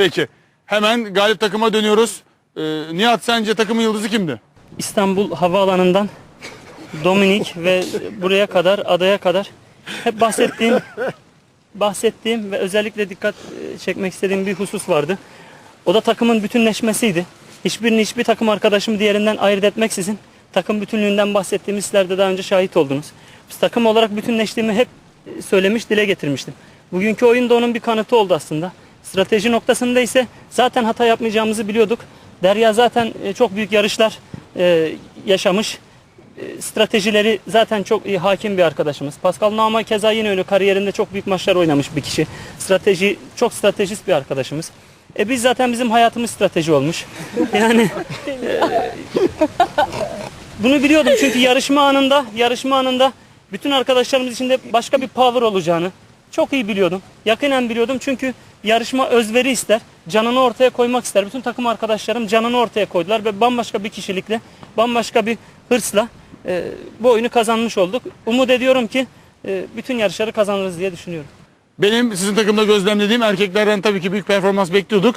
Peki. Hemen galip takıma dönüyoruz. Nihat, sence takımın yıldızı kimdi? İstanbul Havaalanı'ndan Dominik ve buraya kadar, adaya kadar hep bahsettiğim ve özellikle dikkat çekmek istediğim bir husus vardı. O da takımın bütünleşmesiydi. Hiçbir takım arkadaşım diğerinden ayırt etmeksizin takım bütünlüğünden bahsettiğimiz, sizler de daha önce şahit oldunuz. Biz takım olarak bütünleştiğimi hep söylemiş, dile getirmiştim. Bugünkü oyun da onun bir kanıtı oldu aslında. Strateji noktasında ise zaten hata yapmayacağımızı biliyorduk. Derya zaten çok büyük yarışlar yaşamış. Stratejileri zaten çok iyi hakim bir arkadaşımız. Pascal Nouma keza yine öyle, kariyerinde çok büyük maçlar oynamış bir kişi. Çok stratejist bir arkadaşımız. Biz zaten, bizim hayatımız strateji olmuş. Yani bunu biliyordum çünkü yarışma anında bütün arkadaşlarımız içinde başka bir power olacağını çok iyi biliyordum. Yakinen biliyordum çünkü yarışma özveri ister, canını ortaya koymak ister. Bütün takım arkadaşlarım canını ortaya koydular ve bambaşka bir kişilikle, bambaşka bir hırsla bu oyunu kazanmış olduk. Umut ediyorum ki bütün yarışları kazanırız diye düşünüyorum. Benim sizin takımda gözlemlediğim, erkeklerden tabii ki büyük performans bekliyorduk.